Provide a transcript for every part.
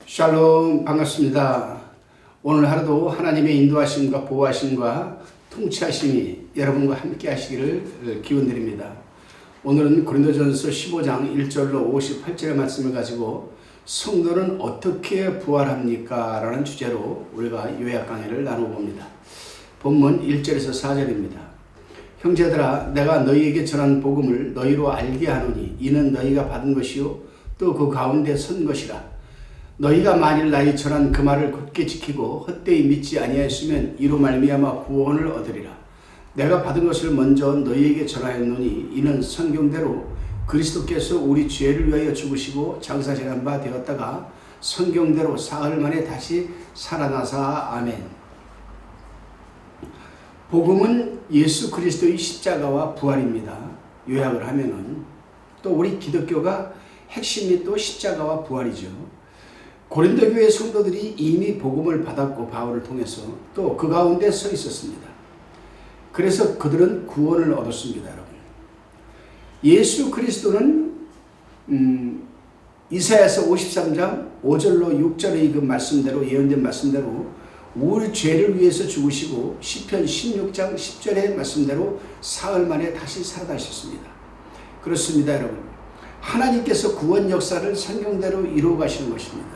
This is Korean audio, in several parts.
샬롬, 반갑습니다. 오늘 하루도 하나님의 인도하심과 보호하심과 통치하심이 여러분과 함께 하시기를 기원드립니다. 오늘은 고린도전서 15장 1절로 58절의 말씀을 가지고 성도는 어떻게 부활합니까? 라는 주제로 우리가 요약 강해를 나눠봅니다. 본문 1절에서 4절입니다. 형제들아, 내가 너희에게 전한 복음을 너희로 알게 하노니 이는 너희가 받은 것이요 또 그 가운데 선 것이라. 너희가 만일 나의 전한 그 말을 굳게 지키고 헛되이 믿지 아니하였으면 이로 말미암아 구원을 얻으리라. 내가 받은 것을 먼저 너희에게 전하였노니 이는 성경대로 그리스도께서 우리 죄를 위하여 죽으시고 장사지난 바 되었다가 성경대로 사흘 만에 다시 살아나사. 아멘. 복음은 예수 그리스도의 십자가와 부활입니다. 요약을 하면은 또 우리 기독교가 핵심이 또 십자가와 부활이죠. 고린도 교회 성도들이 이미 복음을 받았고 바울을 통해서 또 그 가운데 서 있었습니다. 그래서 그들은 구원을 얻었습니다. 여러분. 예수 그리스도는 이사야서 53장 5절로 6절의 그 말씀대로 예언된 말씀대로 우리 죄를 위해서 죽으시고 시편 16장 10절의 말씀대로 사흘 만에 다시 살아나셨습니다. 그렇습니다. 여러분. 하나님께서 구원 역사를 성경대로 이루어 가시는 것입니다.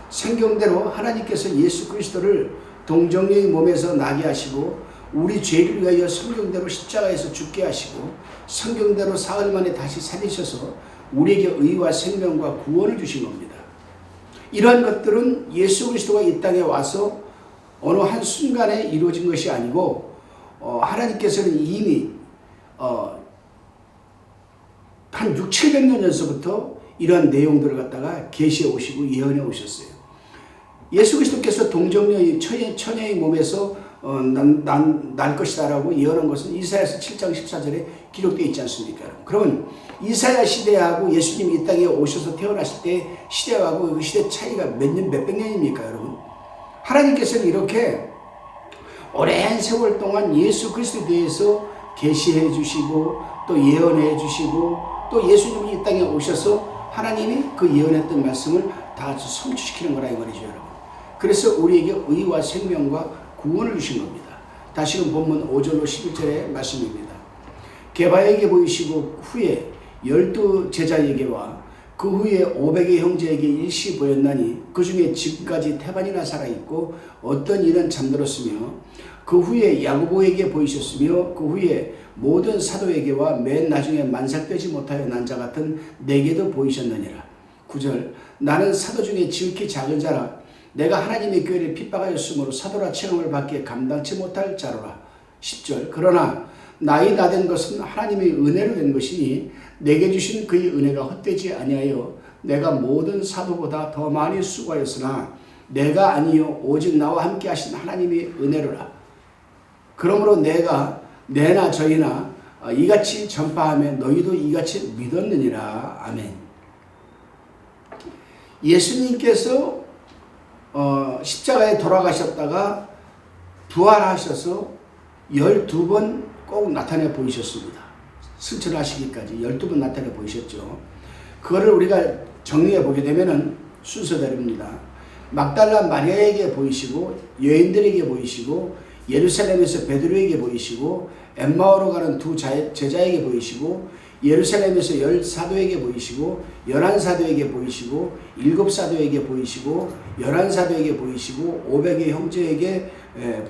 성경대로 하나님께서 예수 그리스도를 동정녀의 몸에서 나게 하시고 우리 죄를 위하여 성경대로 십자가에서 죽게 하시고 성경대로 사흘 만에 다시 살리셔서 우리에게 의와 생명과 구원을 주신 겁니다. 이러한 것들은 예수 그리스도가 이 땅에 와서 어느 한 순간에 이루어진 것이 아니고 하나님께서는 이미 한 600~700년 전서부터 이러한 내용들을 갖다가 계시해 오시고 예언해 오셨어요. 예수 그리스도께서 동정녀의 처녀의 몸에서 날 것이다 라고 예언한 것은 이사야서 7장 14절에 기록되어 있지 않습니까? 그러면 이사야 시대하고 예수님이 이 땅에 오셔서 태어나실 때 시대하고 그 시대 차이가 몇백 년입니까, 여러분? 하나님께서는 이렇게 오랜 세월 동안 예수 그리스도에 대해서 계시해 주시고 또 예언해 주시고 또 예수님이 이 땅에 오셔서 하나님이 그 예언했던 말씀을 다 성취시키는 거라 이 말이죠, 여러분. 그래서 우리에게 의와 생명과 구원을 주신 겁니다. 다시금 본문 5절로 11절의 말씀입니다. 게바에게 보이시고 후에 12 제자에게와 그 후에 500의 형제에게 일시 보였나니 그 중에 지금까지 태반이나 살아있고 어떤 이는 잠들었으며 그 후에 야고보에게 보이셨으며 그 후에 모든 사도에게와 맨 나중에 만삭되지 못하여 난 자 같은 내게도 보이셨느니라. 9절 나는 사도 중에 지극히 작은 자라 내가 하나님의 교회를 핍박하였으므로 사도라 체험을 받기에 감당치 못할 자로라. 10절 그러나 나이 다 된 것은 하나님의 은혜로 된 것이니 내게 주신 그의 은혜가 헛되지 아니하여 내가 모든 사도보다 더 많이 수고하였으나 내가 아니요 오직 나와 함께 하신 하나님의 은혜로라. 그러므로 내가 내나 저희나 이같이 전파하며 너희도 이같이 믿었느니라. 아멘. 예수님께서 십자가에 돌아가셨다가 부활하셔서 12번 꼭 나타내 보이셨습니다. 승천하시기까지 12번 나타내 보이셨죠. 그거를 우리가 정리해 보게 되면은 순서대로입니다. 막달라 마리아에게 보이시고 여인들에게 보이시고 예루살렘에서 베드로에게 보이시고 엠마오로 가는 두 제자에게 보이시고 예루살렘에서 10사도에게 보이시고 11사도에게 보이시고 7사도에게 보이시고 11사도에게 보이시고 500의 형제에게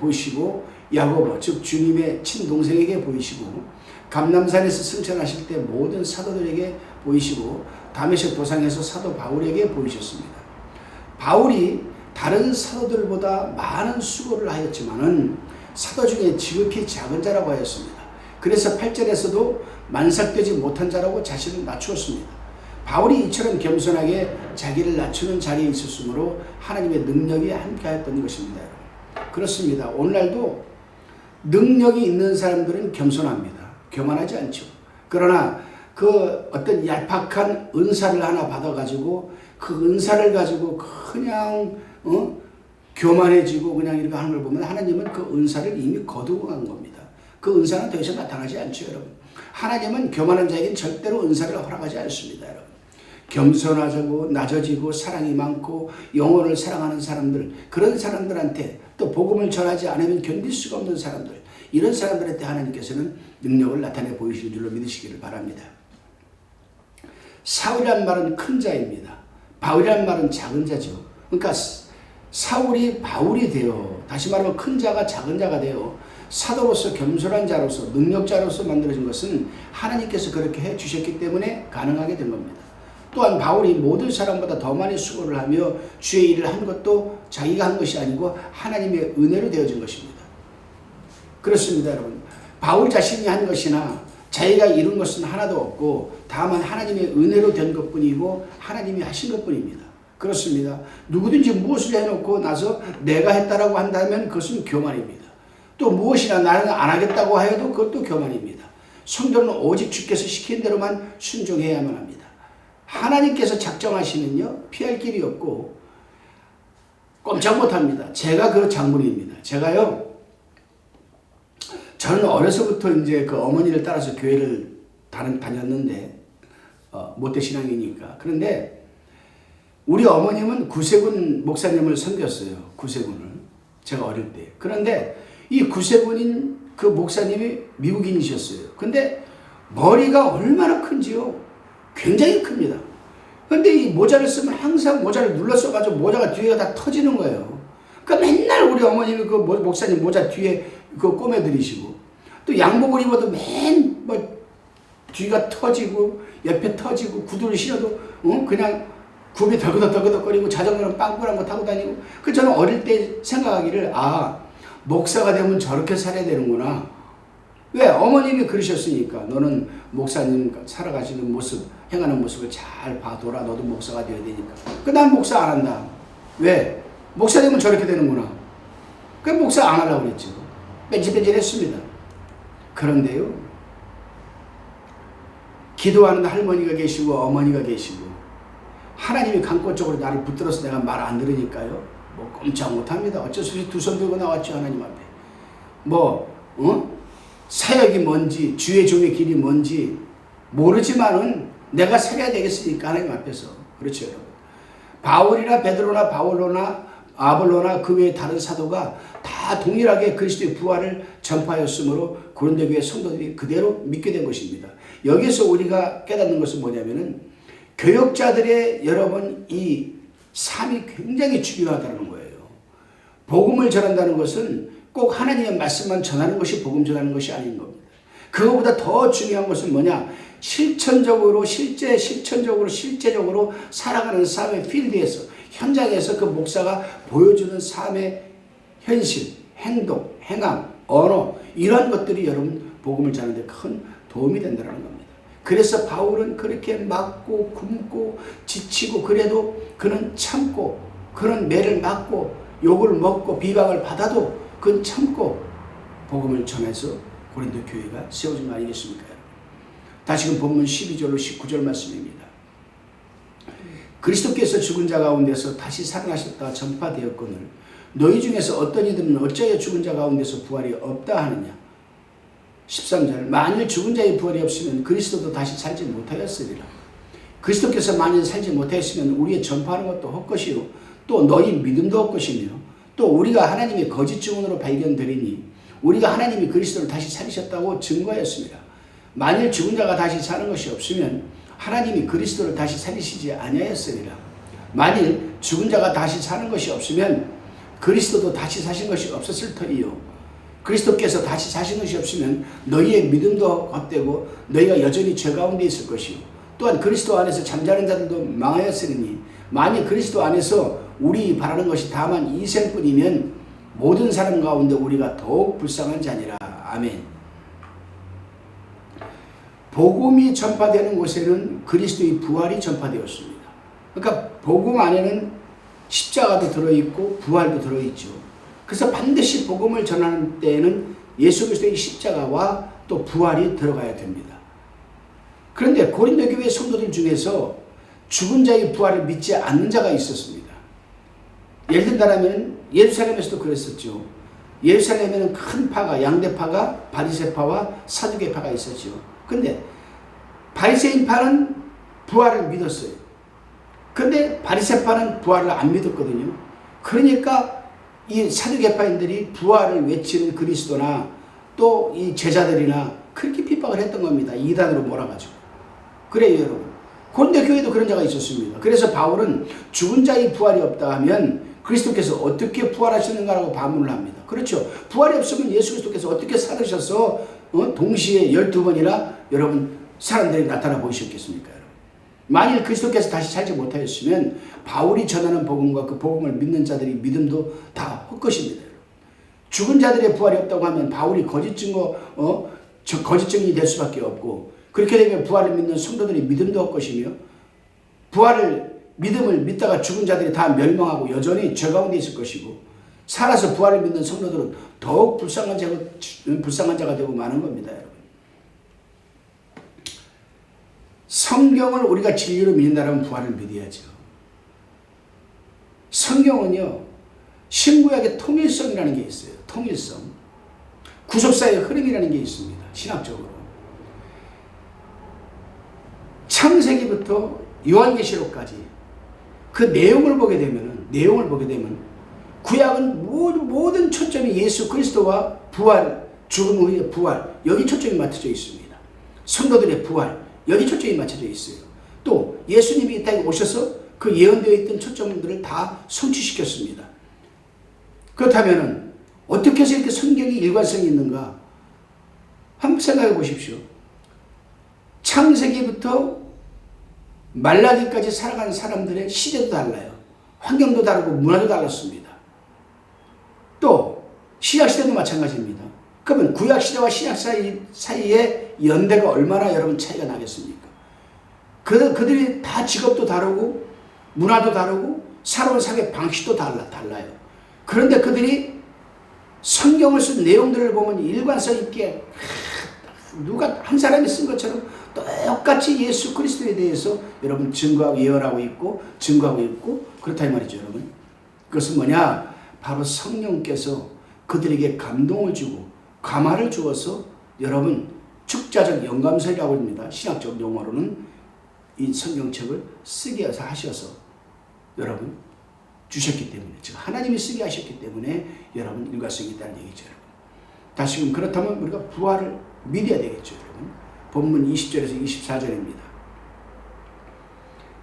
보이시고 야고보 즉 주님의 친동생에게 보이시고 감람산에서 승천하실 때 모든 사도들에게 보이시고 다메섹 도상에서 사도 바울에게 보이셨습니다. 바울이 다른 사도들보다 많은 수고를 하였지만은 사도 중에 지극히 작은 자라고 하였습니다. 그래서 8절에서도 만삭되지 못한 자라고 자신을 낮추었습니다. 바울이 이처럼 겸손하게 자기를 낮추는 자리에 있었으므로 하나님의 능력이 함께하였던 것입니다. 그렇습니다. 오늘날도 능력이 있는 사람들은 겸손합니다. 교만하지 않죠. 그러나 그 어떤 얄팍한 은사를 하나 받아가지고 그 은사를 가지고 그냥 교만해지고 그냥 이렇게 하는 걸 보면 하나님은 그 은사를 이미 거두고 간 겁니다. 그 은사는 더 이상 나타나지 않죠, 여러분. 하나님은 교만한 자에게는 절대로 은사를 허락하지 않습니다, 여러분. 겸손하고 낮아지고 사랑이 많고 영혼을 사랑하는 사람들, 그런 사람들한테 또 복음을 전하지 않으면 견딜 수가 없는 사람들, 이런 사람들한테 하나님께서는 능력을 나타내 보이실 줄로 믿으시기를 바랍니다. 사울이란 말은 큰 자입니다. 바울이란 말은 작은 자죠. 그러니까 사울이 바울이 되어, 다시 말하면 큰 자가 작은 자가 되어 사도로서 겸손한 자로서 능력자로서 만들어진 것은 하나님께서 그렇게 해주셨기 때문에 가능하게 된 겁니다. 또한 바울이 모든 사람보다 더 많이 수고를 하며 주의 일을 한 것도 자기가 한 것이 아니고 하나님의 은혜로 되어진 것입니다. 그렇습니다, 여러분. 바울 자신이 한 것이나 자기가 이룬 것은 하나도 없고 다만 하나님의 은혜로 된 것뿐이고 하나님이 하신 것뿐입니다. 그렇습니다. 누구든지 무엇을 해놓고 나서 내가 했다라고 한다면 그것은 교만입니다. 또 무엇이나 나는 안 하겠다고 하여도 그것도 교만입니다. 성도는 오직 주께서 시킨 대로만 순종해야만 합니다. 하나님께서 작정하시면요 피할 길이 없고 꼼짝 못합니다. 제가 그 장본인입니다. 저는 어려서부터 이제 그 어머니를 따라서 교회를 다녔는데 모태신앙이니까. 그런데 우리 어머님은 구세군 목사님을 섬겼어요. 구세군을 제가 어릴 때. 그런데 이 구세군인 그 목사님이 미국인이셨어요. 근데 머리가 얼마나 큰지요. 굉장히 큽니다. 근데 이 모자를 쓰면 항상 모자를 눌러 써가지고 모자가 뒤에가 다 터지는 거예요. 그러니까 맨날 우리 어머님이 그 목사님 모자 뒤에 그거 꼬매드리시고, 또 양복을 입어도 뒤가 터지고 옆에 터지고, 구두를 신어도 그냥 굽이 덜그덕거리고, 자전거는 빵꾸난 거 타고 다니고. 그 저는 어릴 때 생각하기를, 목사가 되면 저렇게 살아야 되는구나. 왜? 어머님이 그러셨으니까. 너는 목사님 살아가시는 모습, 행하는 모습을 잘 봐둬라. 너도 목사가 되어야 되니까. 난 목사 안 한다. 왜? 목사 되면 저렇게 되는구나. 목사 안 하려고 그랬죠. 뺀질뺀질했습니다. 그런데요, 기도하는 할머니가 계시고 어머니가 계시고 하나님이 강권적으로 나를 붙들어서 내가 말 안 들으니까요, 꼼짝 못합니다. 어쩔 수 없이 두 손 들고 나왔죠. 하나님 앞에. 사역이 뭔지, 주의 종의 길이 뭔지 모르지만은 내가 살아야 되겠으니까 하나님 앞에서. 그렇죠, 여러분. 바울이나 베드로나 바울로나 아볼로나 그 외의 다른 사도가 다 동일하게 그리스도의 부활을 전파하였으므로 고린도 교회 성도들이 그대로 믿게 된 것입니다. 여기서 우리가 깨닫는 것은 뭐냐면은, 교역자들의 여러분 이 삶이 굉장히 중요하다는 거예요. 복음을 전한다는 것은 꼭 하나님의 말씀만 전하는 것이 복음 전하는 것이 아닌 겁니다. 그거보다 더 중요한 것은 뭐냐? 실체적으로 살아가는 삶의 필드에서, 현장에서 그 목사가 보여주는 삶의 현실, 행동, 행함, 언어, 이런 것들이 여러분 복음을 전하는 데 큰 도움이 된다는 겁니다. 그래서 바울은 그렇게 맞고 굶고 지치고, 그래도 그는 참고, 그는 매를 맞고 욕을 먹고 비방을 받아도 그는 참고 복음을 전해서 고린도 교회가 세워진 거 아니겠습니까? 다시금 본문 12절로 19절 말씀입니다. 그리스도께서 죽은 자 가운데서 다시 살아나셨다 전파되었거늘 너희 중에서 어떤 이들은 어찌하여 죽은 자 가운데서 부활이 없다 하느냐. 13절, 만일 죽은 자의 부활이 없으면 그리스도도 다시 살지 못하였으리라. 그리스도께서 만일 살지 못하였으면 우리의 전파하는 것도 헛것이요 또 너희 믿음도 헛것이며, 또 우리가 하나님의 거짓 증언으로 발견되리니 우리가 하나님이 그리스도를 다시 살리셨다고 증거하였습니다. 만일 죽은 자가 다시 사는 것이 없으면 하나님이 그리스도를 다시 살리시지 아니하였으리라. 만일 죽은 자가 다시 사는 것이 없으면 그리스도도 다시 사신 것이 없었을 터이요 그리스도께서 다시 사신 것이 없으면 너희의 믿음도 헛되고 너희가 여전히 죄 가운데 있을 것이요 또한 그리스도 안에서 잠자는 자들도 망하였으니 만일 그리스도 안에서 우리 바라는 것이 다만 이 생뿐이면 모든 사람 가운데 우리가 더욱 불쌍한 자니라. 아멘. 복음이 전파되는 곳에는 그리스도의 부활이 전파되었습니다. 그러니까 복음 안에는 십자가도 들어있고 부활도 들어있죠. 그래서 반드시 복음을 전하는 때에는 예수 그리스도의 십자가와 또 부활이 들어가야 됩니다. 그런데 고린도 교회 성도들 중에서 죽은 자의 부활을 믿지 않는 자가 있었습니다. 예를 든다면 예루살렘에서도 그랬었죠. 예루살렘에는 큰 파가, 양대파가 바리새파와 사두개파가 있었죠. 근데 바리새인파는 부활을 믿었어요. 근데 바리새파는 부활을 안 믿었거든요. 그러니까 이 사두개파인들이 부활을 외치는 그리스도나 또 이 제자들이나 그렇게 핍박을 했던 겁니다. 이단으로 몰아가지고. 그래요, 여러분. 고린도 교회도 그런 자가 있었습니다. 그래서 바울은 죽은 자의 부활이 없다 하면 그리스도께서 어떻게 부활하시는가라고 반문을 합니다. 그렇죠. 부활이 없으면 예수 그리스도께서 어떻게 살으셔서 동시에 12번이나 여러분 사람들이 나타나 보이셨겠습니까? 여러분. 만일 그리스도께서 다시 살지 못하였으면 바울이 전하는 복음과 그 복음을 믿는 자들의 믿음도 다 헛것입니다. 여러분. 죽은 자들의 부활이 없다고 하면 바울이 거짓 증인이 될 수밖에 없고, 그렇게 되면 부활을 믿는 성도들의 믿음도 헛것이며, 믿음을 믿다가 죽은 자들이 다 멸망하고 여전히 죄 가운데 있을 것이고, 살아서 부활을 믿는 성도들은 더욱 불쌍한 자가 되고 마는 겁니다. 여러분. 성경을 우리가 진리로 믿는다면 부활을 믿어야죠. 성경은요, 신구약의 통일성이라는 게 있어요. 통일성. 구속사의 흐름이라는 게 있습니다. 신학적으로. 창세기부터 요한계시록까지 그 내용을 보게 되면 구약은 모든 초점이 예수 그리스도와 부활, 죽음 후의 부활, 여기 초점이 맞춰져 있습니다. 성도들의 부활, 여기 초점이 맞춰져 있어요. 또 예수님이 이 땅에 오셔서 그 예언되어 있던 초점들을 다 성취시켰습니다. 그렇다면 어떻게 해서 이렇게 성경이 일관성이 있는가? 한번 생각해 보십시오. 창세기부터 말라기까지 살아가는 사람들의 시대도 달라요. 환경도 다르고 문화도 달랐습니다. 또 신약시대도 마찬가지입니다. 그러면 구약시대와 신약 사이에 연대가 얼마나 여러분 차이가 나겠습니까? 그들이 다 직업도 다르고 문화도 다르고 살아온 삶의 방식도 달라요. 그런데 그들이 성경을 쓴 내용들을 보면 일관성 있게 누가 한 사람이 쓴 것처럼 똑같이 예수 그리스도에 대해서 여러분 증거하고 예언하고 있고 증거하고 있고 그렇다 이 말이죠. 여러분. 그것은 뭐냐? 바로 성령께서 그들에게 감동을 주고 감화를 주어서 여러분 축자적 영감설이라고 합니다. 신학적 용어로는 이 성경책을 쓰게 해서 하셔서 여러분 주셨기 때문에, 즉 하나님이 쓰게 하셨기 때문에 여러분 일관성이 있다는 얘기죠. 여러분. 다시금 그렇다면 우리가 부활을 믿어야 되겠죠. 여러분. 본문 20절에서 24절입니다.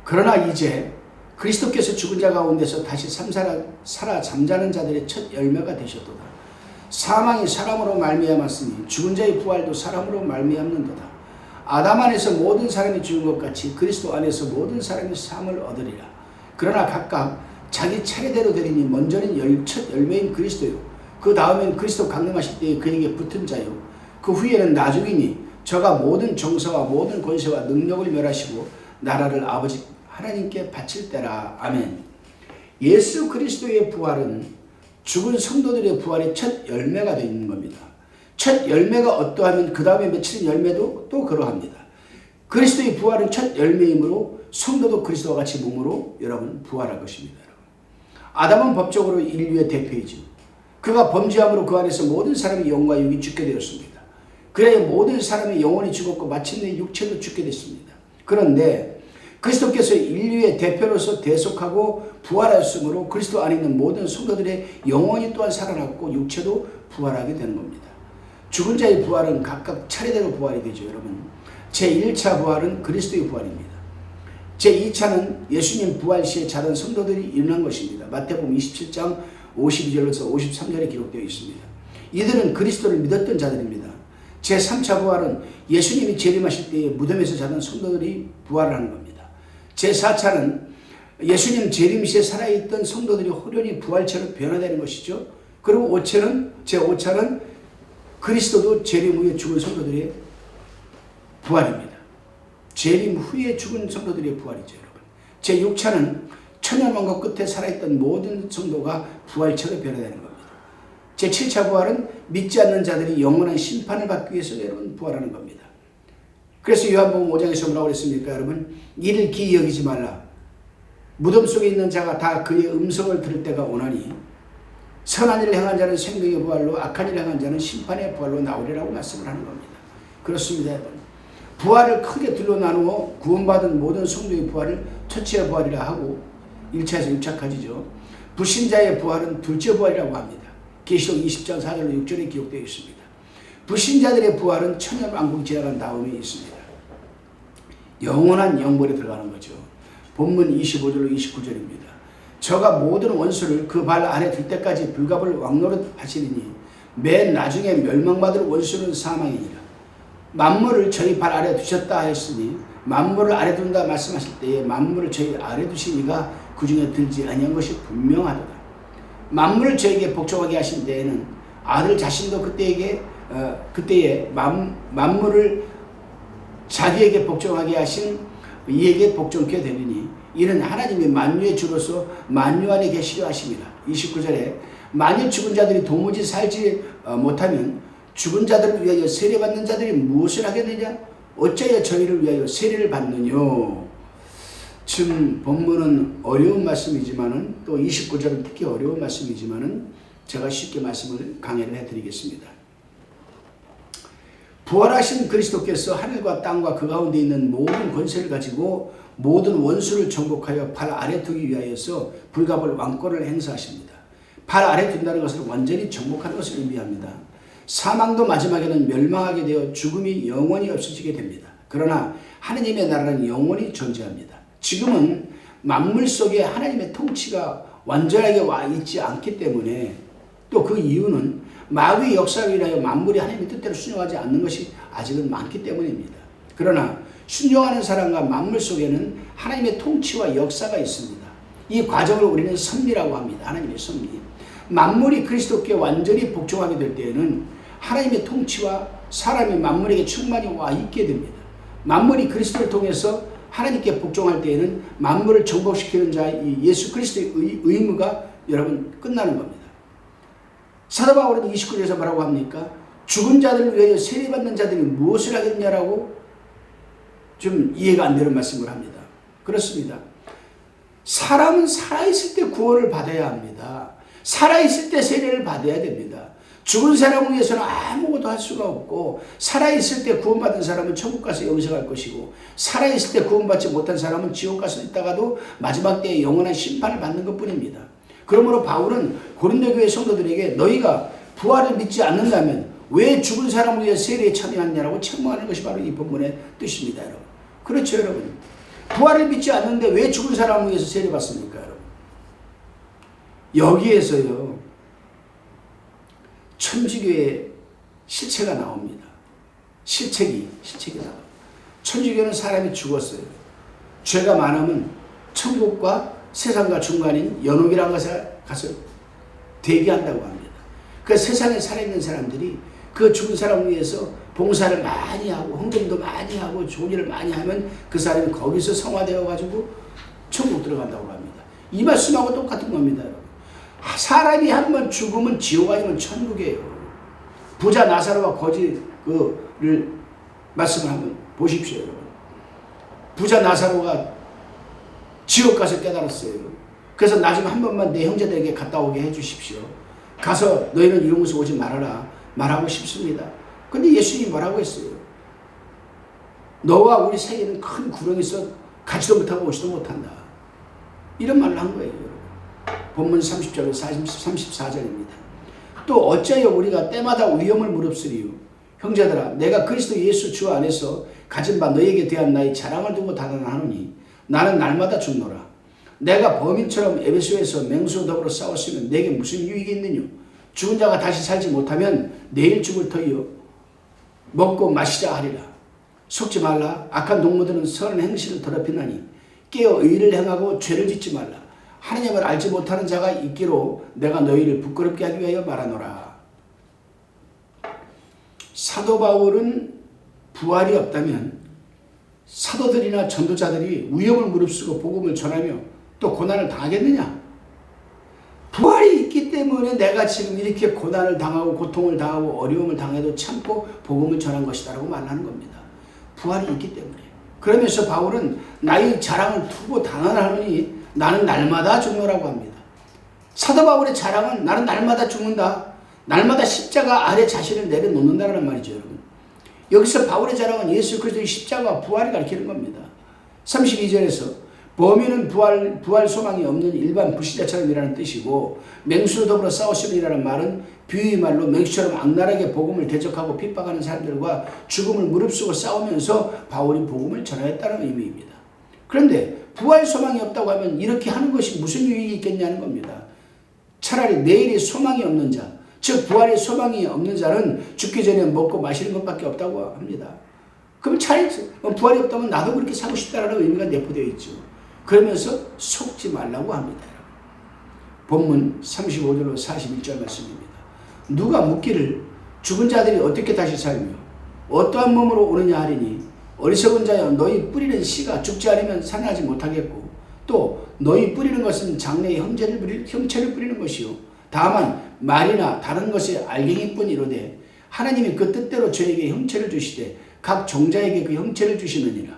그러나 이제 그리스도께서 죽은 자 가운데서 다시 살아 잠자는 자들의 첫 열매가 되셨도다. 사망이 사람으로 말미암았으니 죽은 자의 부활도 사람으로 말미암는도다. 아담 안에서 모든 사람이 죽은 것 같이 그리스도 안에서 모든 사람이 삶을 얻으리라. 그러나 각각 자기 차례대로 되리니 먼저는 첫 열매인 그리스도요, 그 다음엔 그리스도 강림하실 때에 그에게 붙은 자요, 그 후에는 나중이니 저가 모든 정사와 모든 권세와 능력을 멸하시고 나라를 아버지 하나님께 바칠 때라. 아멘. 예수 그리스도의 부활은 죽은 성도들의 부활의 첫 열매가 되어 있는 겁니다. 첫 열매가 어떠하면 그 다음에 맺히는 열매도 또 그러합니다. 그리스도의 부활은 첫 열매이므로 성도도 그리스도와 같이 몸으로 여러분 부활할 것입니다. 여러분. 아담은 법적으로 인류의 대표이죠. 그가 범죄함으로 그 안에서 모든 사람의 영과 육이 죽게 되었습니다. 그래야 모든 사람의 영혼이 죽었고 마침내 육체도 죽게 됐습니다. 그런데 그리스도께서 인류의 대표로서 대속하고 부활하였으므로 그리스도 안에 있는 모든 성도들의 영혼이 또한 살아났고 육체도 부활하게 되는 겁니다. 죽은 자의 부활은 각각 차례대로 부활이 되죠. 여러분. 제1차 부활은 그리스도의 부활입니다. 제2차는 예수님 부활 시에 자던 성도들이 일어난 것입니다. 마태복음 27장 52절에서 53절에 기록되어 있습니다. 이들은 그리스도를 믿었던 자들입니다. 제3차 부활은 예수님이 재림하실 때에 무덤에서 자던 성도들이 부활을 하는 겁니다. 제4차는 예수님 재림 시에 살아있던 성도들이 호련히 부활체로 변화되는 것이죠. 그리고 제5차는 그리스도도 재림 후에 죽은 성도들의 부활입니다. 재림 후에 죽은 성도들의 부활이죠. 여러분. 제6차는 천년왕국 끝에 살아있던 모든 성도가 부활체로 변화되는 겁니다. 제7차 부활은 믿지 않는 자들이 영원한 심판을 받기 위해서 여러분 부활하는 겁니다. 그래서 요한복음 5장에서 뭐라고 그랬습니까? 여러분, 이를 기이 여기지 말라. 무덤 속에 있는 자가 다 그의 음성을 들을 때가 오나니 선한 일을 행한 자는 생명의 부활로 악한 일을 행한 자는 심판의 부활로 나오리라고 말씀을 하는 겁니다. 그렇습니다. 여러분. 부활을 크게 둘로 나누어 구원받은 모든 성도의 부활을 첫째 부활이라 하고 1차에서 6차까지죠. 불신자의 부활은 둘째 부활이라고 합니다. 계시록 20장 4절로 6절에 기록되어 있습니다. 불신자들의 부활은 천년왕국이 지나간 다음에 있습니다. 영원한 영벌에 들어가는 거죠. 본문 25절로 29절입니다. 저가 모든 원수를 그 발 아래 둘 때까지 불갑을 왕노릇 하시리니 맨 나중에 멸망받을 원수는 사망이니라. 만물을 저희 발 아래 두셨다 하였으니 만물을 아래 둔다 말씀하실 때에 만물을 저희 아래 두신 이가 그 중에 들지 아니한 것이 분명하도다. 만물을 저에게 복종하게 하신 때에는 아들 자신도 그때에 만물을 자기에게 복종하게 하신 이에게 복종케 되리니 이는 하나님이 만유의 주로서 만유 안에 계시려 하심이라. 29절에 만일 죽은 자들이 도무지 살지 못하면 죽은 자들을 위하여 세례받는 자들이 무엇을 하겠느냐? 어찌하여 저희를 위하여 세례를 받느뇨? 지금 본문은 어려운 말씀이지만은 또 29절은 특히 어려운 말씀이지만은 제가 쉽게 말씀을 강해를 해드리겠습니다. 부활하신 그리스도께서 하늘과 땅과 그 가운데 있는 모든 권세를 가지고 모든 원수를 정복하여 발 아래 두기 위하여서 불갑을 왕권을 행사하십니다. 발 아래 둔다는 것은 완전히 정복하는 것을 의미합니다. 사망도 마지막에는 멸망하게 되어 죽음이 영원히 없어지게 됩니다. 그러나 하나님의 나라는 영원히 존재합니다. 지금은 만물 속에 하나님의 통치가 완전하게 와 있지 않기 때문에 또 그 이유는 마귀의 역사로 인하여 만물이 하나님의 뜻대로 순종하지 않는 것이 아직은 많기 때문입니다. 그러나 순종하는 사람과 만물 속에는 하나님의 통치와 역사가 있습니다. 이 과정을 우리는 섭리라고 합니다. 하나님의 섭리. 만물이 그리스도께 완전히 복종하게 될 때에는 하나님의 통치와 사람이 만물에게 충만히 와 있게 됩니다. 만물이 그리스도를 통해서 하나님께 복종할 때에는 만물을 정복시키는 자 예수 그리스도의 의무가 여러분 끝나는 겁니다. 사도 바울은 29절에서 뭐라고 합니까? 죽은 자들을 위하여 세례받는 자들이 무엇을 하겠냐라고 좀 이해가 안 되는 말씀을 합니다. 그렇습니다. 사람은 살아있을 때 구원을 받아야 합니다. 살아있을 때 세례를 받아야 됩니다. 죽은 사람을 위해서는 아무것도 할 수가 없고 살아있을 때 구원받은 사람은 천국 가서 영생할 것이고 살아있을 때 구원받지 못한 사람은 지옥 가서 있다가도 마지막 때에 영원한 심판을 받는 것뿐입니다. 그러므로 바울은 고린도 교회 성도들에게 너희가 부활을 믿지 않는다면 왜 죽은 사람을 위해 세례에 참여하느냐라고 책망하는 것이 바로 이 본문의 뜻입니다. 여러분. 그렇죠 여러분. 부활을 믿지 않는데 왜 죽은 사람을 위해서 세례 받습니까 여러분. 여기에서요 천주교의 실체가 나옵니다. 실책이 나와요. 천주교는 사람이 죽었어요. 죄가 많으면 천국과 세상과 중간인 연옥이라는 것에 가서 대기한다고 합니다. 그 세상에 살아있는 사람들이 그 죽은 사람을 위해서 봉사를 많이 하고 헌금도 많이 하고 좋은 일을 많이 하면 그 사람이 거기서 성화되어 가지고 천국 들어간다고 합니다. 이 말씀하고 똑같은 겁니다. 여러분. 사람이 한번 죽으면 지옥 아니면 천국이에요. 부자 나사로와 거지 그를 말씀을 한번 보십시오. 여러분. 부자 나사로가 지옥 가서 깨달았어요. 그래서 나중에 한 번만 내 형제들에게 갔다 오게 해주십시오. 가서 너희는 이런 곳에 오지 말아라 말하고 싶습니다. 근데 예수님이 뭐라고 했어요? 너와 우리 사이에는 큰 구렁이 있어 가지도 못하고 오지도 못한다. 이런 말을 한 거예요. 본문 30절로 34절입니다. 또 어찌하여 우리가 때마다 위험을 무릅쓰리요. 형제들아 내가 그리스도 예수 주 안에서 가진 바 너희에게 대한 나의 자랑을 두고 다단하노니 나는 날마다 죽노라. 내가 범인처럼 에베소에서 맹수와 더불어 싸웠으면 내게 무슨 유익이 있느냐. 죽은 자가 다시 살지 못하면 내일 죽을 터이요 먹고 마시자 하리라. 속지 말라. 악한 동무들은 선한 행실을 더럽히나니 깨어 의를 행하고 죄를 짓지 말라. 하나님을 알지 못하는 자가 있기로 내가 너희를 부끄럽게 하기 위하여 말하노라. 사도 바울은 부활이 없다면 사도들이나 전도자들이 위험을 무릅쓰고 복음을 전하며 또 고난을 당하겠느냐? 부활이 있기 때문에 내가 지금 이렇게 고난을 당하고 고통을 당하고 어려움을 당해도 참고 복음을 전한 것이다라고 말하는 겁니다. 부활이 있기 때문에. 그러면서 바울은 나의 자랑을 두고 당하노니 나는 날마다 죽노라고 합니다. 사도 바울의 자랑은 나는 날마다 죽는다. 날마다 십자가 아래 자신을 내려놓는다는 말이죠. 여러분. 여기서 바울의 자랑은 예수 그리스도의 십자가와 부활을 가리키는 겁니다. 32절에서 범인은 부활 소망이 없는 일반 불신자처럼이라는 뜻이고, 맹수로 더불어 싸우심이라는 말은 비유의 말로 맹수처럼 악랄하게 복음을 대적하고 핍박하는 사람들과 죽음을 무릅쓰고 싸우면서 바울이 복음을 전하였다는 의미입니다. 그런데 부활 소망이 없다고 하면 이렇게 하는 것이 무슨 유익이 있겠냐는 겁니다. 차라리 내일이 소망이 없는 자, 즉 부활의 소망이 없는 자는 죽기 전에 먹고 마시는 것밖에 없다고 합니다. 그럼 차라리 부활이 없다면 나도 그렇게 사고 싶다라는 의미가 내포되어 있죠. 그러면서 속지 말라고 합니다. 본문 35절로 41절 말씀입니다. 누가 묻기를 죽은 자들이 어떻게 다시 살며 어떠한 몸으로 오느냐 하리니, 어리석은 자여 너희 뿌리는 씨가 죽지 않으면 살아나지 못하겠고, 또 너희 뿌리는 것은 장래에 형체를 뿌리는 것이요 다만 말이나 다른 것의 알갱이뿐이로되, 하나님이 그 뜻대로 저에게 형체를 주시되 각 종자에게 그 형체를 주시느니라.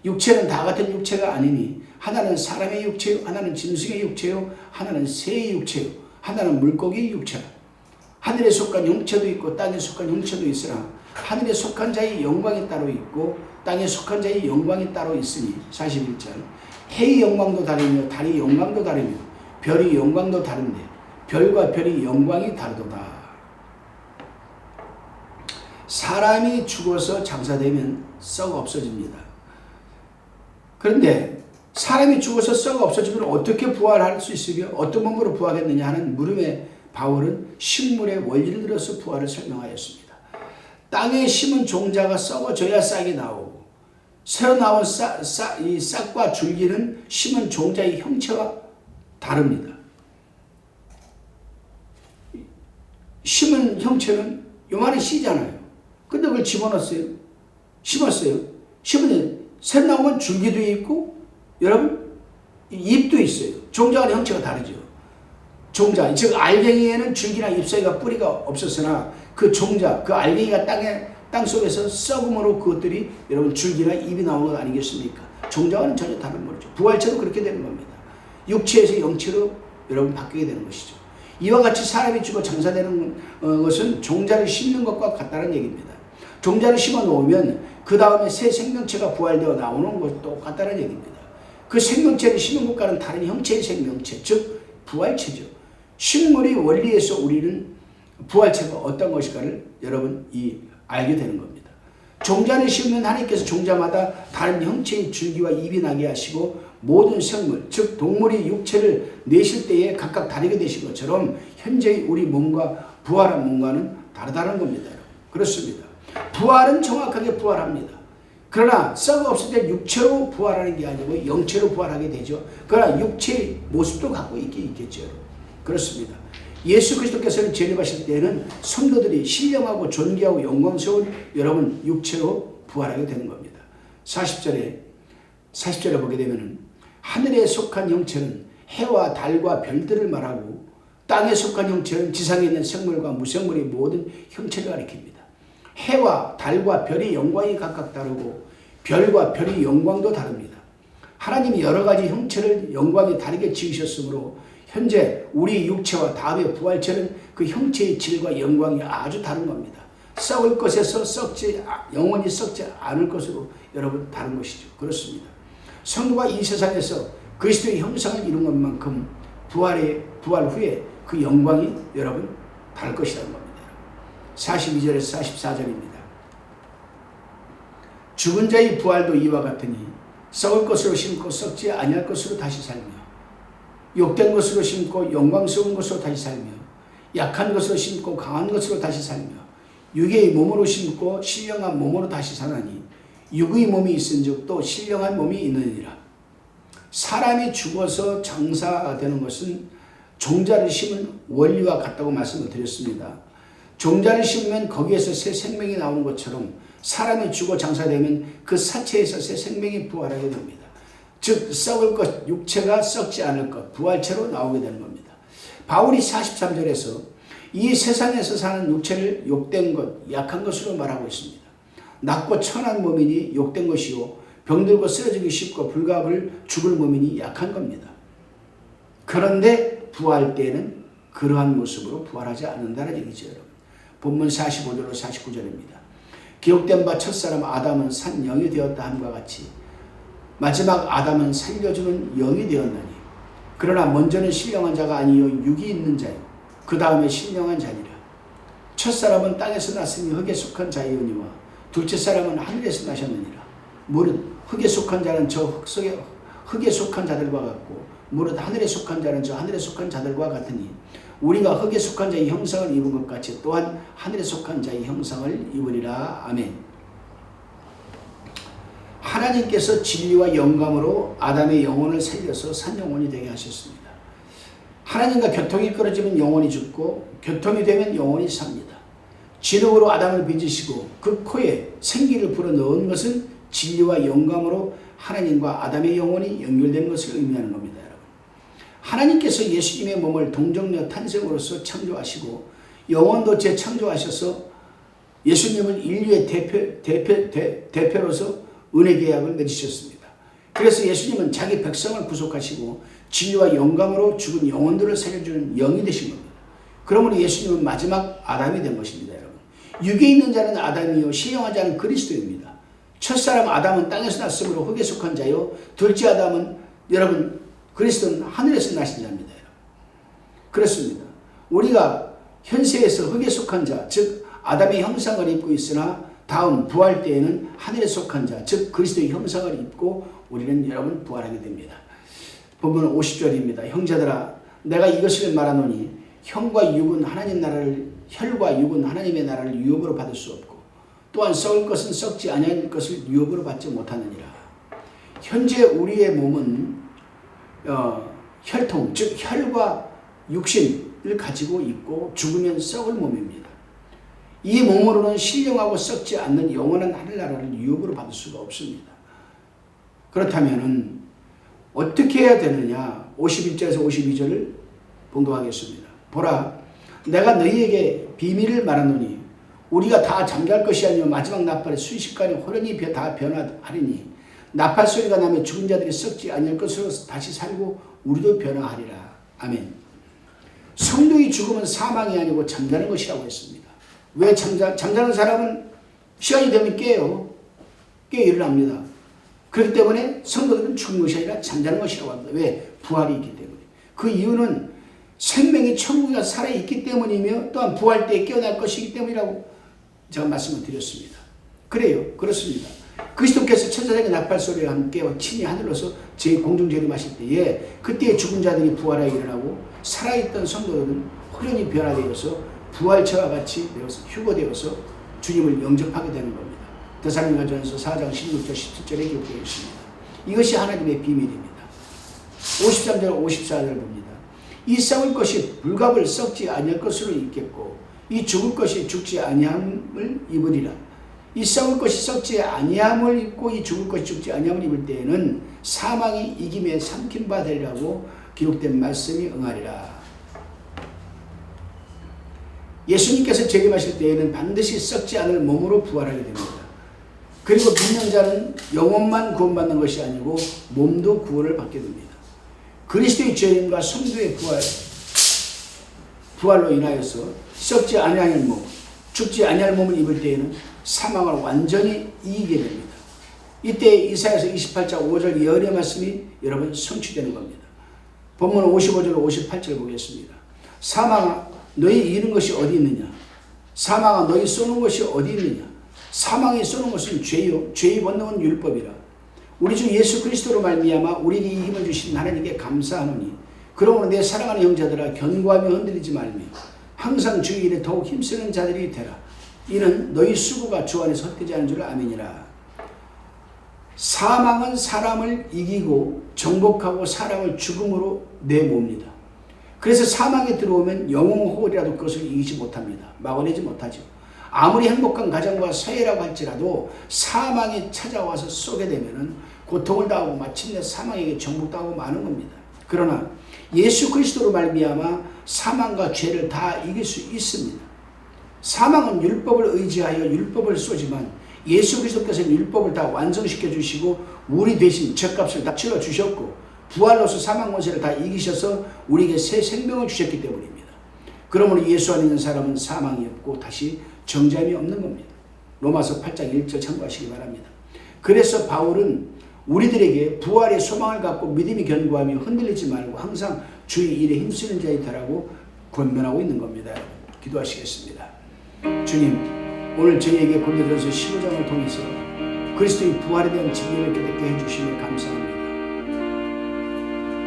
육체는 다 같은 육체가 아니니 하나는 사람의 육체요, 하나는 짐승의 육체요, 하나는 새의 육체요, 하나는 물고기의 육체라. 하늘에 속한 형체도 있고 땅에 속한 형체도 있으나 하늘에 속한 자의 영광이 따로 있고 땅에 속한 자의 영광이 따로 있으니, 41절, 해의 영광도 다르며 달의 영광도 다르며 별의 영광도 다른데 별과 별의 영광이 다르도다. 사람이 죽어서 장사되면 썩 없어집니다. 그런데 사람이 죽어서 썩 없어지면 어떻게 부활할 수 있으며 어떤 몸으로 부활하겠느냐 하는 물음에 바울은 식물의 원리를 들어서 부활을 설명하였습니다. 땅에 심은 종자가 썩어져야 싹이 나오고, 새로 나온 이 싹과 줄기는 심은 종자의 형체와 다릅니다. 심은 형체는 요만한 씨잖아요. 근데 그걸 집어넣었어요. 심었어요. 심은 새로 나온 줄기도 있고, 여러분, 잎도 있어요. 종자와 형체가 다르죠. 종자, 즉 알갱이에는 줄기나 잎 사이가 뿌리가 없었으나 그 종자, 그 알갱이가 땅 속에서 썩음으로 그것들이 여러분 줄기나 잎이 나오는 것 아니겠습니까? 종자와는 전혀 다른 거죠. 부활체도 그렇게 되는 겁니다. 육체에서 영체로 여러분 바뀌게 되는 것이죠. 이와 같이 사람이 죽어 장사되는 것은 종자를 심는 것과 같다는 얘기입니다. 종자를 심어 놓으면 그 다음에 새 생명체가 부활되어 나오는 것도 같다는 얘기입니다. 그 생명체를 심은 것과는 다른 형체의 생명체, 즉 부활체죠. 식물의 원리에서 우리는 부활체가 어떤 것일까를 여러분 알게 되는 겁니다. 종자를 심으면 하나님께서 종자마다 다른 형체의 줄기와 잎이 나게 하시고, 모든 생물, 즉 동물의 육체를 내실 때에 각각 다르게 되신 것처럼 현재의 우리 몸과 부활한 몸과는 다르다는 겁니다. 그렇습니다. 부활은 정확하게 부활합니다. 그러나 썩어 없을 때 육체로 부활하는 게 아니고 영체로 부활하게 되죠. 그러나 육체의 모습도 갖고 있겠죠. 그렇습니다. 예수 그리스도께서는 재림하실 때에는 성도들이 신령하고 존귀하고 영광스러운 여러분 육체로 부활하게 되는 겁니다. 40절에 보게 되면은 하늘에 속한 형체는 해와 달과 별들을 말하고, 땅에 속한 형체는 지상에 있는 생물과 무생물의 모든 형체를 가리킵니다. 해와 달과 별의 영광이 각각 다르고 별과 별의 영광도 다릅니다. 하나님이 여러 가지 형체를 영광이 다르게 지으셨으므로 현재 우리 육체와 다음의 부활체는 그 형체의 질과 영광이 아주 다른 겁니다. 썩을 것에서 영원히 썩지 않을 것으로 여러분 다른 것이죠. 그렇습니다. 성도가 이 세상에서 그리스도의 형상을 이룬 것만큼 부활 후에 그 영광이 여러분 다를 것이라는 겁니다. 42절에서 44절입니다. 죽은 자의 부활도 이와 같으니 썩을 것으로 심고 썩지 아니할 것으로 다시 살며, 욕된 것으로 심고 영광스러운 것으로 다시 살며, 약한 것으로 심고 강한 것으로 다시 살며, 육의 몸으로 심고 신령한 몸으로 다시 사나니 육의 몸이 있은즉 또 신령한 몸이 있느니라. 사람이 죽어서 장사되는 것은 종자를 심은 원리와 같다고 말씀을 드렸습니다. 종자를 심으면 거기에서 새 생명이 나오는 것처럼 사람이 죽어 장사되면 그 사체에서 새 생명이 부활하게 됩니다. 즉 썩을 것, 육체가 썩지 않을 것, 부활체로 나오게 되는 겁니다. 바울이 43절에서 이 세상에서 사는 육체를 욕된 것, 약한 것으로 말하고 있습니다. 낮고 천한 몸이니 욕된 것이요 병들고 쓰러지기 쉽고 불가을 죽을 몸이니 약한 겁니다. 그런데 부활 때는 그러한 모습으로 부활하지 않는다는 얘기죠. 여러분. 본문 45절로 49절입니다. 기록된 바 첫사람 아담은 산 영이 되었다 함과 같이 마지막 아담은 살려주는 영이 되었나니 그러나 먼저는 신령한 자가 아니요 육이 있는 자요 그 다음에 신령한 자니라. 첫사람은 땅에서 났으니 흙에 속한 자이오니와 둘째 사람은 하늘에서 나셨느니라. 무릇 흙에 속한 자는 저 흙에 속한 자들과 같고 무릇 하늘에 속한 자는 저 하늘에 속한 자들과 같으니 우리가 흙에 속한 자의 형상을 입은 것 같이 또한 하늘에 속한 자의 형상을 입으리라. 아멘. 하나님께서 진리와 영감으로 아담의 영혼을 살려서 산 영혼이 되게 하셨습니다. 하나님과 교통이 끊어지면 영혼이 죽고 교통이 되면 영혼이 삽니다. 진흙으로 아담을 빚으시고 그 코에 생기를 불어넣은 것은 진리와 영감으로 하나님과 아담의 영혼이 연결된 것을 의미하는 겁니다. 여러분. 하나님께서 예수님의 몸을 동정녀 탄생으로서 창조하시고 영혼도 재창조하셔서 예수님을 인류의 대표로서 은혜 계약을 맺으셨습니다. 그래서 예수님은 자기 백성을 구속하시고 진리와 영감으로 죽은 영혼들을 살려주는 영이 되신 겁니다. 그러므로 예수님은 마지막 아담이 된 것입니다. 여러분. 육에 있는 자는 아담이요 신령한 자는 그리스도입니다. 첫사람 아담은 땅에서 났으므로 흙에 속한 자요 둘째 아담은 여러분 그리스도는 하늘에서 나신 자입니다. 여러분. 그렇습니다. 우리가 현세에서 흙에 속한 자 즉 아담의 형상을 입고 있으나 다음 부활 때에는 하늘에 속한 자 즉 그리스도의 형상을 입고 우리는 여러분 부활하게 됩니다. 본문은 50절입니다. 형제들아 내가 이것을 말하노니 혈과 육은 하나님의 나라를 유업으로 받을 수 없고 또한 썩을 것은 썩지 아니할 것을 유업으로 받지 못하느니라. 현재 우리의 몸은 혈통 즉 혈과 육신을 가지고 있고 죽으면 썩을 몸입니다. 이 몸으로는 신령하고 썩지 않는 영원한 하늘나라를 유업으로 받을 수가 없습니다. 그렇다면 어떻게 해야 되느냐? 51절에서 52절을 봉독하겠습니다. 보라, 내가 너희에게 비밀을 말하노니 우리가 다 잠잘 것이 아니요 마지막 나팔에 순식간에 호련히 다 변화하리니 나팔 소리가 나면 죽은 자들이 썩지 아니할 것으로 다시 살고 우리도 변화하리라. 아멘. 성도의 죽음은 사망이 아니고 잠자는 것이라고 했습니다. 왜 잠자는 사람은 시간이 되면 깨어 일어납니다. 그렇기 때문에 성도들은 죽은 것이 아니라 잠자는 것이라고 합니다. 왜? 부활이 있기 때문에. 그 이유는 생명이 천국에 살아있기 때문이며 또한 부활 때에 깨어날 것이기 때문이라고 제가 말씀을 드렸습니다. 그래요. 그렇습니다. 그리스도께서 천사장의 나팔소리와 함께 친히 하늘로서 제 공중재림하실 때에 그때 죽은 자들이 부활하여 일어나고 살아있던 성도들은 호련히 변화되어서 부활체와 같이 되어서 휴거되어서 주님을 영접하게 되는 겁니다. 데살로니가전서 4장 16절 17절에 기록되어 있습니다. 이것이 하나님의 비밀입니다. 53절 54절 봅니다. 이 썩을 것이 불갑을 썩지 아니할 것으로 있겠고 이 죽을 것이 죽지 아니함을 입으리라. 이 썩을 것이 썩지 아니함을 입고 이 죽을 것이 죽지 아니함을 입을 때에는 사망이 이김에 삼킨 바 되리라고 기록된 말씀이 응하리라. 예수님께서 재림하실 때에는 반드시 썩지 않을 몸으로 부활하게 됩니다. 그리고 믿는 자는 영혼만 구원받는 것이 아니고 몸도 구원을 받게 됩니다. 그리스도의 재림과 성도의 부활로 인하여서 썩지 아니할 몸, 죽지 아니할 몸을 입을 때에는 사망을 완전히 이기게 됩니다. 이때 이사야서 28장 5절 예언의 말씀이 여러분 성취되는 겁니다. 본문 55절 58절 보겠습니다. 사망아 너희 이기는 것이 어디 있느냐? 사망아 너희 쏘는 것이 어디 있느냐? 사망이 쏘는 것은 죄요 죄의 본능은 율법이라. 우리 주 예수 그리스도로 말미암아 우리에게 이 힘을 주신 하나님께 감사하노니 그러므로 내 사랑하는 형제들아 견고하며 흔들리지 말며 항상 주의 일에 더욱 힘쓰는 자들이 되라. 이는 너희 수고가 주 안에서 헛되지 않은 줄 아멘이라. 사망은 사람을 이기고 정복하고 사람을 죽음으로 내모읍니다. 그래서 사망에 들어오면 영웅호이라도 그것을 이기지 못합니다. 막아내지 못하죠. 아무리 행복한 가정과 사회라고 할지라도 사망이 찾아와서 쏘게 되면 고통을 당하고 마침내 사망에게 정복당하고 마는 겁니다. 그러나 예수 그리스도로 말미암아 사망과 죄를 다 이길 수 있습니다. 사망은 율법을 의지하여 율법을 쏘지만 예수 그리스도께서는 율법을 다 완성시켜 주시고 우리 대신 죄값을 다 치러 주셨고 부활로서 사망 권세를 다 이기셔서 우리에게 새 생명을 주셨기 때문입니다. 그러므로 예수 안에 있는 사람은 사망이 없고 다시 정죄함이 없는 겁니다. 로마서 8장 1절 참고하시기 바랍니다. 그래서 바울은 우리들에게 부활의 소망을 갖고 믿음이 견고하며 흔들리지 말고 항상 주의 일에 힘쓰는 자이 되라고 권면하고 있는 겁니다. 기도하시겠습니다. 주님, 오늘 저희에게 고린도전서 15장을 통해서 그리스도의 부활에 대한 진리를 깨닫게 해주시며 감사합니다.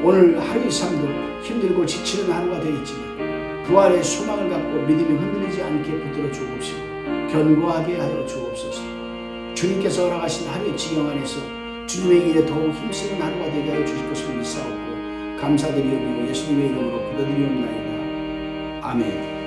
오늘 하루의 삶도 힘들고 지치는 하루가 되겠지만 부활의 소망을 갖고 믿음이 흔들리지 않게 붙들어 주옵시고 견고하게 하여 주옵소서. 주님께서 허락하신 하루의 지경 안에서 주님의 일에 더욱 힘쓰는 하루가 되게 하여 주실 것을 믿사옵고 감사드리오며 예수님의 이름으로 기도드리옵나이다. 아멘.